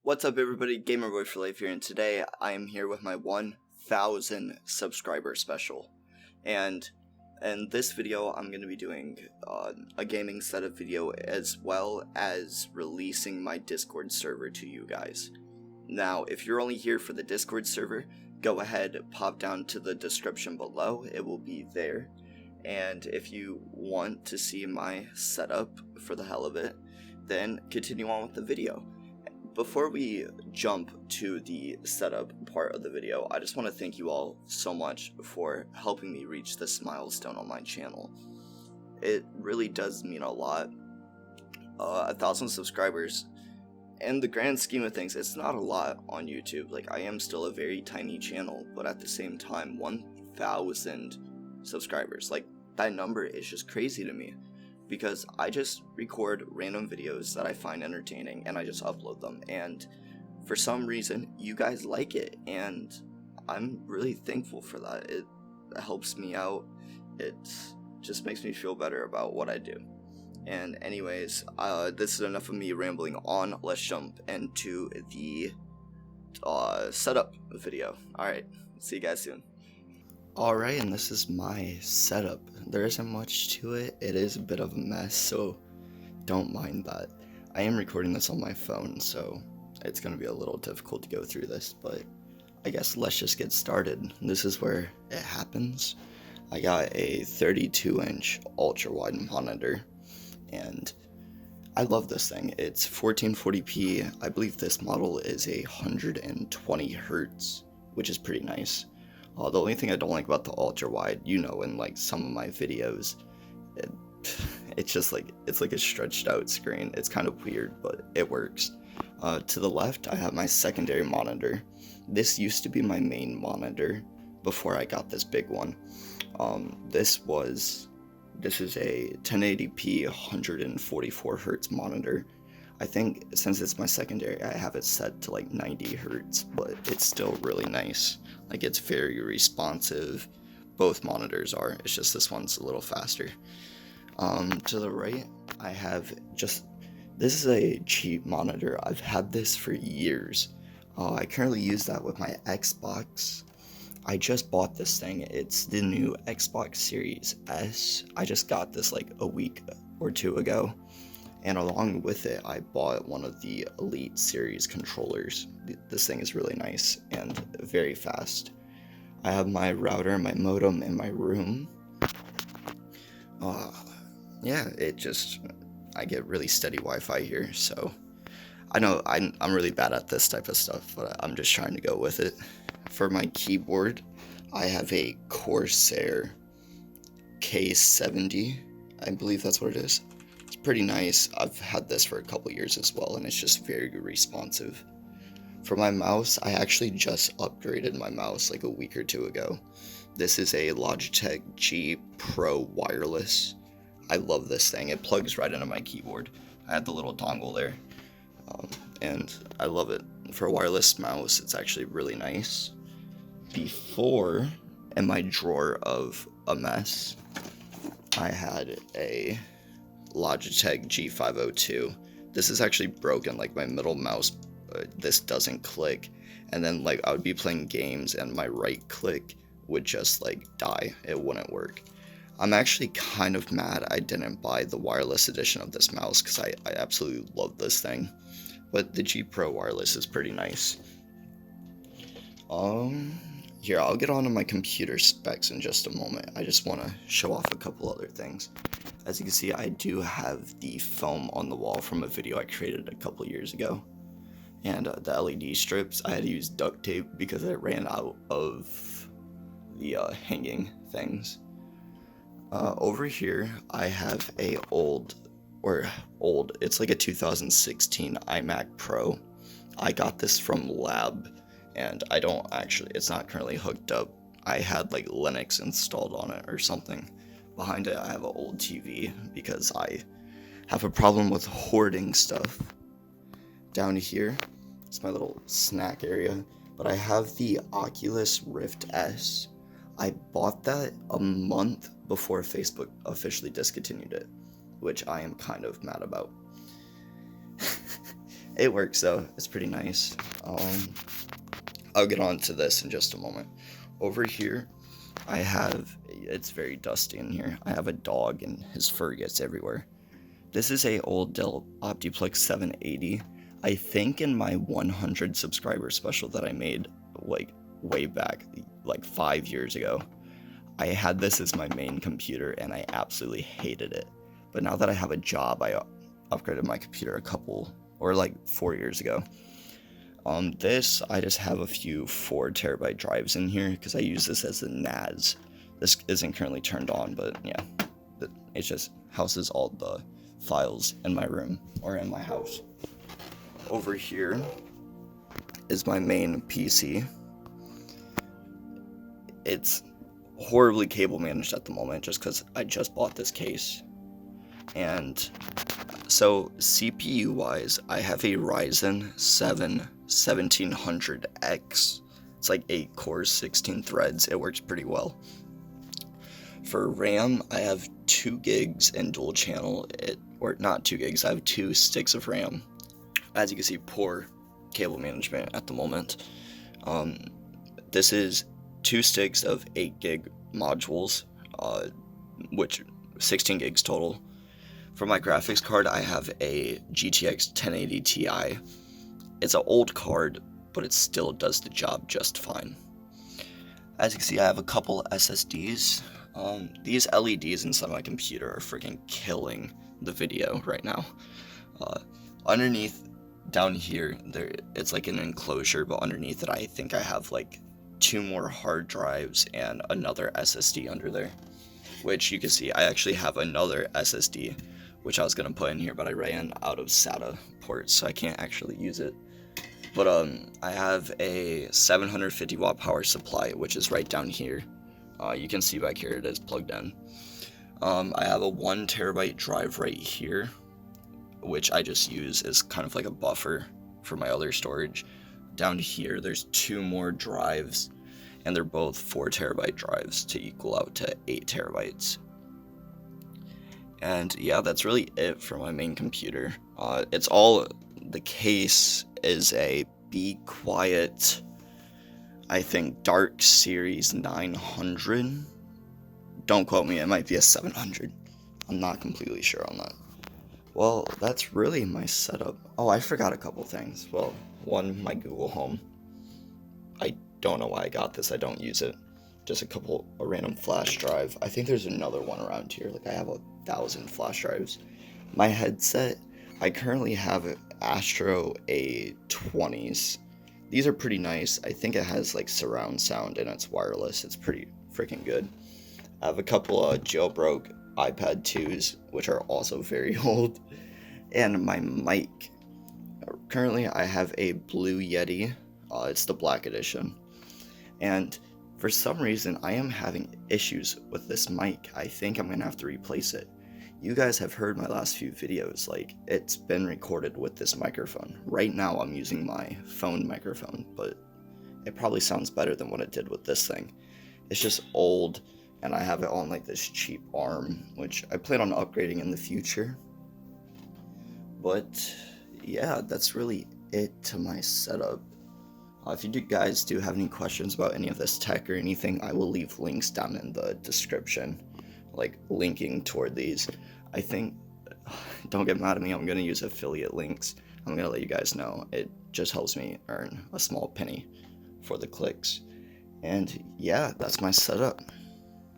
What's up, everybody? Gamerboy for Life here, and today I am here with my 1,000 subscriber special. And in this video, I'm going to be doing a gaming setup video as well as releasing my Discord server to you guys. Now, if you're only here for the Discord server, go ahead, pop down to the description below. It will be there. And if you want to see my setup for the hell of it, then continue on with the video. Before we jump to the setup part of the video, I just want to thank you all so much for helping me reach this milestone on my channel. It really does mean a lot. 1,000 subscribers, in the grand scheme of things, it's not a lot on YouTube. Like, I am still a very tiny channel, but at the same time, 1,000 subscribers, like, that number is just crazy to me. Because I just record random videos that I find entertaining and I just upload them, and for some reason you guys like it, and I'm really thankful for that. It helps me out. It just makes me feel better about what I do. And anyways, this is enough of me rambling on. Let's jump into the setup video. Alright, see you guys soon. Alright, and this is my setup. There isn't much to it. It is a bit of a mess, so don't mind that. I am recording this on my phone, so it's going to be a little difficult to go through this, but I guess let's just get started. This is where it happens. I got a 32-inch ultra-wide monitor, and I love this thing. It's 1440p. I believe this model is 120 hertz, which is pretty nice. The only thing I don't like about the ultra wide, you know, in like some of my videos, it's just like, it's like a stretched out screen. It's kind of weird, but it works. To the left, I have my secondary monitor. This used to be my main monitor before I got this big one. This is a 1080p 144 hertz monitor. I think since it's my secondary, I have it set to like 90 hertz, but it's still really nice. Like, it's very responsive. Both monitors are. It's just this one's a little faster. To the right, I have this is a cheap monitor. I've had this for years. I currently use that with my Xbox. I just bought this thing. It's the new Xbox Series S. I just got this like a week or two ago. And along with it, I bought one of the Elite Series controllers. This thing is really nice and very fast. I have my router, my modem in my room. Yeah, I get really steady Wi-Fi here, so I know I'm really bad at this type of stuff, but I'm just trying to go with it. For my keyboard, I have a Corsair K70. I believe that's what it is. Pretty nice. I've had this for a couple years as well, and it's just very responsive. For my mouse, I actually just upgraded my mouse like a week or two ago. This is a Logitech G Pro wireless. I love this thing. It plugs right into my keyboard. I had the little dongle there, and I love it. For a wireless mouse, it's actually really nice. Before, in my drawer of a mess, I had a Logitech G502. This is actually broken. Like, my middle mouse, this doesn't click, and then like I would be playing games and my right click would just like die. It wouldn't work. I'm actually kind of mad I didn't buy the wireless edition of this mouse, because I absolutely love this thing, but the G Pro wireless is pretty nice. Here, I'll get onto my computer specs in just a moment. I just want to show off a couple other things. As you can see, I do have the foam on the wall from a video I created a couple years ago. And the LED strips, I had to use duct tape because I ran out of the hanging things. Over here, I have it's like a 2016 iMac Pro. I got this from Lab, and it's not currently hooked up. I had like Linux installed on it or something. Behind it, I have an old TV because I have a problem with hoarding stuff. Down here, it's my little snack area, but I have the Oculus Rift S. I bought that a month before Facebook officially discontinued it, which I am kind of mad about. It works though. It's pretty nice. I'll get on to this in just a moment. Over here, I have, it's very dusty in here. I have a dog and his fur gets everywhere. This is a old Dell Optiplex 780. I think in my 100 subscriber special that I made like way back, like 5 years ago, I had this as my main computer and I absolutely hated it. But now that I have a job, I upgraded my computer a couple, or like 4 years ago. This, I just have a few 4 terabyte drives in here because I use this as a NAS. This isn't currently turned on, but yeah, it just houses all the files in my room or in my house. Over here is my main PC. It's horribly cable managed at the moment just because I just bought this case. And so CPU wise, I have a Ryzen 7 1700X. It's like 8 cores, 16 threads. It works pretty well. For RAM, I have 2 gigs and dual channel. Or not 2 gigs, I have 2 sticks of RAM. As you can see, poor cable management at the moment. This is 2 sticks of 8 gig modules, which 16 gigs total. For my graphics card, I have a GTX 1080 Ti. It's an old card, but it still does the job just fine. As you can see, I have a couple SSDs. These LEDs inside my computer are freaking killing the video right now. Underneath, down here, it's like an enclosure, but underneath it, I think I have like 2 more hard drives and another SSD under there. Which you can see, I actually have another SSD, which I was going to put in here, but I ran out of SATA ports, so I can't actually use it. But I have a 750 watt power supply, which is right down here. You can see back here it is plugged in. I have a 1 terabyte drive right here, which I just use as kind of like a buffer for my other storage. Down here there's 2 more drives, and they're both 4 terabyte drives to equal out to 8 terabytes. And yeah, that's really it for my main computer. It's all, the case is a Be Quiet, I think, Dark Series 900. Don't quote me, it might be a 700. I'm not completely sure on that. Well, that's really my setup. Oh, I forgot a couple things. Well, one, my Google Home. I don't know why I got this, I don't use it. Just a random flash drive. I think there's another one around here. Like, I have 1,000 flash drives. My headset, I currently have an Astro A20s. These are pretty nice. I think it has like surround sound and it's wireless. It's pretty freaking good. I have a couple of jailbroke iPad 2s, which are also very old. And my mic. Currently, I have a Blue Yeti. It's the black edition. And for some reason, I am having issues with this mic. I think I'm gonna have to replace it. You guys have heard my last few videos, like, it's been recorded with this microphone. Right now, I'm using my phone microphone, but it probably sounds better than what it did with this thing. It's just old, and I have it on, like, this cheap arm, which I plan on upgrading in the future. But, yeah, that's really it to my setup. If you guys do have any questions about any of this tech or anything, I will leave links down in the description, like linking toward these. I think, don't get mad at me, I'm going to use affiliate links. I'm going to let you guys know. It just helps me earn a small penny for the clicks. And yeah, that's my setup.